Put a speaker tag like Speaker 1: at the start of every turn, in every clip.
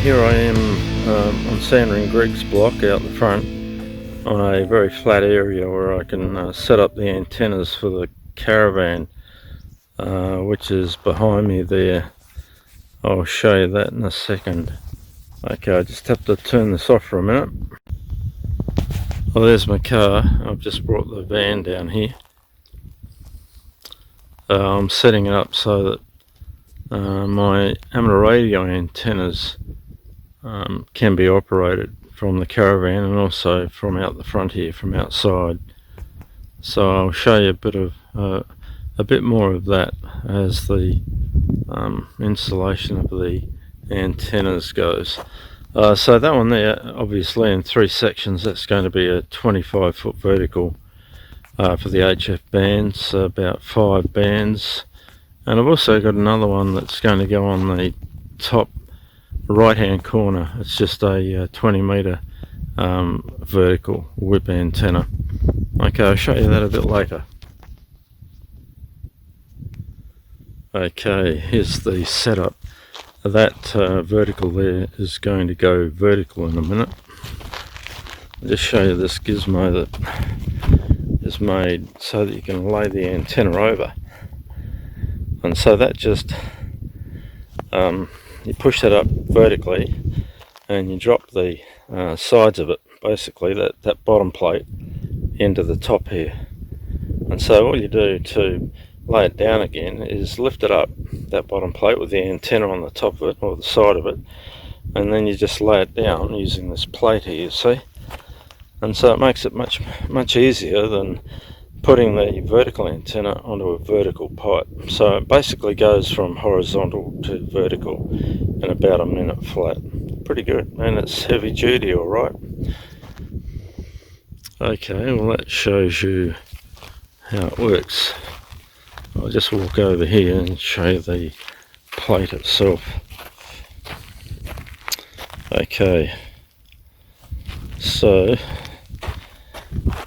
Speaker 1: Here I am on Sandra and Greg's block out the front on a very flat area where I can set up the antennas for the Caravan, which is behind me there. I'll show you that in a second. Okay, I just have to turn this off for a minute. Well, there's my car. I've just brought the van down here. I'm setting it up so that my amateur radio antennas can be operated from the Caravan and also from out the front here, from outside. So I'll show you a bit more of that as the installation of the antennas goes. So that one there, obviously in 3 sections, that's going to be a 25-foot vertical for the HF bands, about 5 bands. And I've also got another one that's going to go on the top right hand corner. It's just a 20 meter vertical whip antenna. Okay, I'll show you that a bit later. Okay, here's the setup. That vertical there is going to go vertical in a minute. I'll just show you this gizmo that is made so that you can lay the antenna over. And so that just you push that up vertically and you drop the sides of it, basically that bottom plate, into the top here. And so all you do to lay it down again is lift it up, that bottom plate, with the antenna on the top of it or the side of it, and then you just lay it down using this plate here, you see. And so it makes it much easier than putting the vertical antenna onto a vertical pipe. So it basically goes from horizontal to vertical in about a minute flat. Pretty good, and it's heavy duty, alright. Okay, well that shows you how it works. I'll just walk over here and show you the plate itself. Okay, so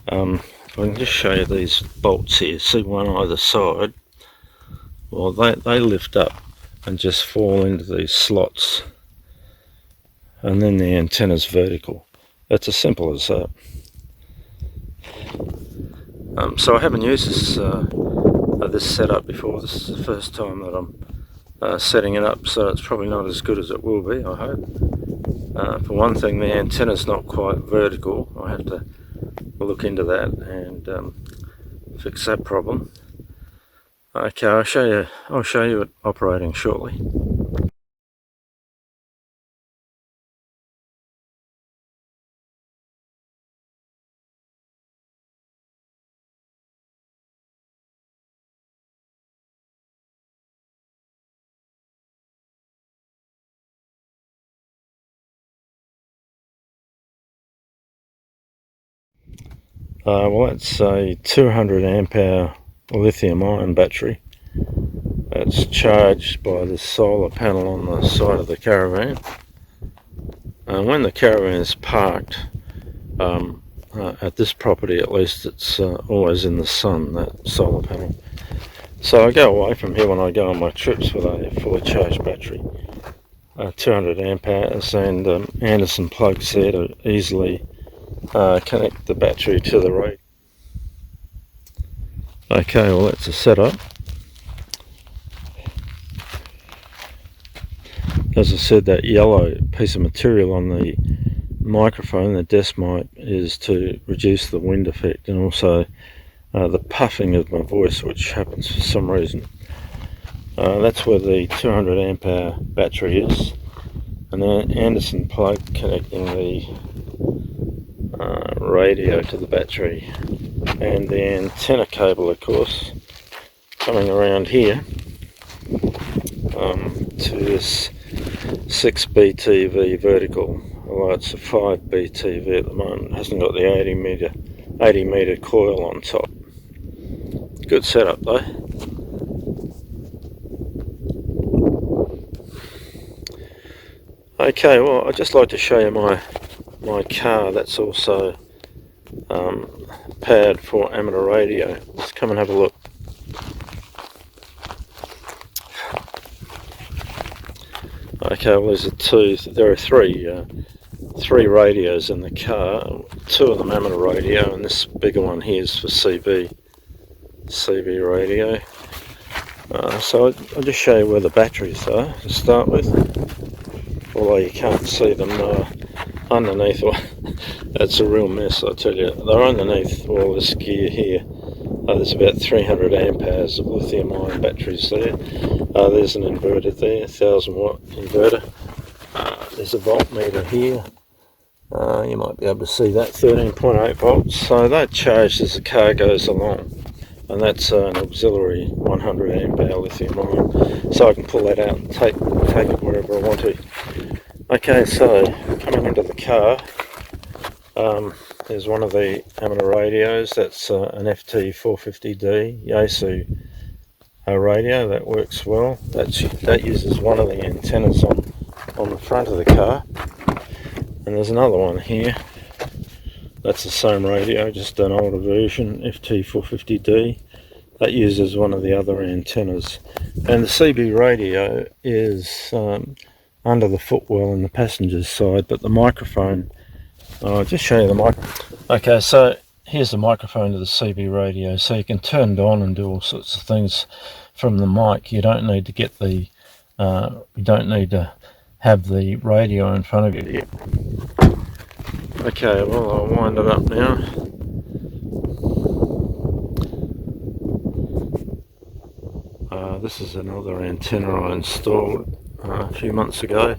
Speaker 1: I can just show you these bolts here. See, one either side. Well, they lift up and just fall into these slots, and then the antenna's vertical. It's as simple as that. So I haven't used this setup before. This is the first time that I'm setting it up, so it's probably not as good as it will be, I hope. For one thing, the antenna's not quite vertical. I have to look into that and fix that problem. Okay, I'll show you it operating shortly. Well, that's a 200 amp hour lithium ion battery. It's charged by this solar panel on the side of the Caravan. When the Caravan is parked, at this property at least, it's always in the sun, that solar panel. So I go away from here when I go on my trips with a fully charged battery. 200 amp hours, and Anderson plugs there to easily connect the battery to the radio. Okay, well that's a setup. As I said, that yellow piece of material on the microphone, the desk mic, is to reduce the wind effect and also the puffing of my voice, which happens for some reason. That's where the 200 amp hour battery is, and then Anderson plug connecting the radio to the battery, and the antenna cable, of course, coming around here to this 6 BTV vertical, although it's a 5 BTV at the moment. It hasn't got the 80 meter coil on top. Good setup though. Okay, well I'd just like to show you my car that's also powered for amateur radio. Let's come and have a look. Okay, well there are three radios in the car. Two of them amateur radio, and this bigger one here is for CB radio. So I'll just show you where the batteries are to start with, although you can't see them underneath. That's a real mess, I tell you. They're underneath all this gear here. There's about 300 amp hours of lithium ion batteries there. There's an inverter there, 1000 watt inverter. There's a voltmeter here. You might be able to see that, 13.8 volts. So that charges as the car goes along. And that's an auxiliary 100 amp hour lithium ion. So I can pull that out and take it wherever I want to. Okay, so coming into the car, there's one of the amateur radios. That's an FT450D Yaesu radio. That works well. That uses one of the antennas on the front of the car. And there's another one here. That's the same radio, just an older version, FT450D. That uses one of the other antennas. And the CB radio is under the footwell in the passenger's side, but the microphone, I'll just show you the microphone. Okay, so here's the microphone to the CB radio, so you can turn it on and do all sorts of things from the mic. You don't need to get the, you don't need to have the radio in front of you. Okay, well, I'll wind it up now. This is another antenna I installed a few months ago.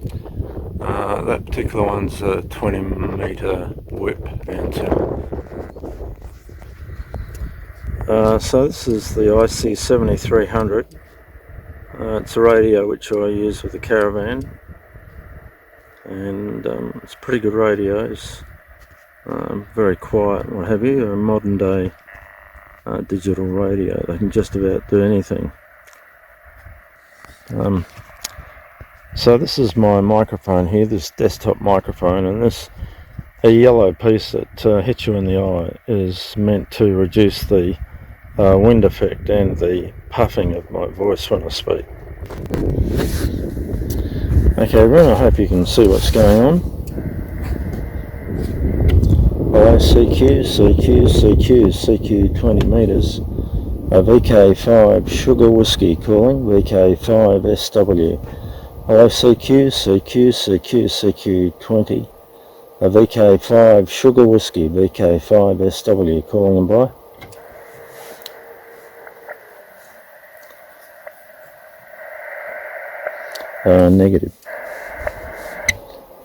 Speaker 1: That particular one's a 20 metre whip antenna. So this is the IC7300. It's a radio which I use with the Caravan, and it's a pretty good radio. It's very quiet and what have you. A modern day digital radio. They can just about do anything. So this is my microphone here, this desktop microphone, and this a yellow piece that hits you in the eye is meant to reduce the wind effect and the puffing of my voice when I speak. Okay everyone, I hope you can see what's going on. Hello CQ 20 metres. VK5 Sugar Whiskey calling, VK5SW. Hello CQ 20. VK5 Sugar Whiskey, VK5SW calling and by. Negative.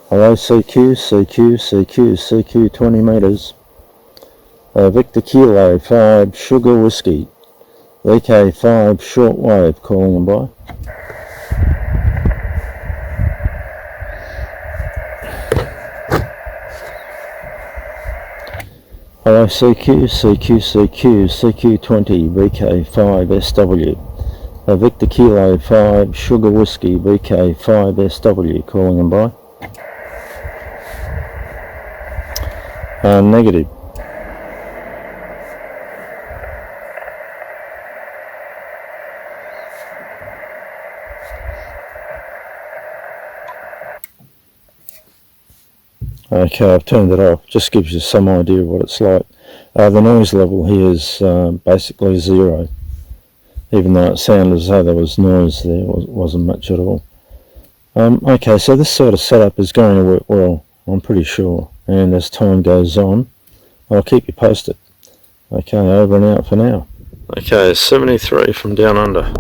Speaker 1: Hello CQ 20 metres. Victor Kilo 5 Sugar Whiskey, VK5 Shortwave calling and by. Hello CQ 20 VK5SW. Victor Kilo 5 Sugar Whiskey, VK5SW calling and by. Negative. Okay, I've turned it off. Just gives you some idea of what it's like. The noise level here is basically 0. Even though it sounded as though there was noise there, wasn't much at all. Okay, so this sort of setup is going to work well, I'm pretty sure. And as time goes on, I'll keep you posted. Okay, over and out for now. Okay, 73 from down under.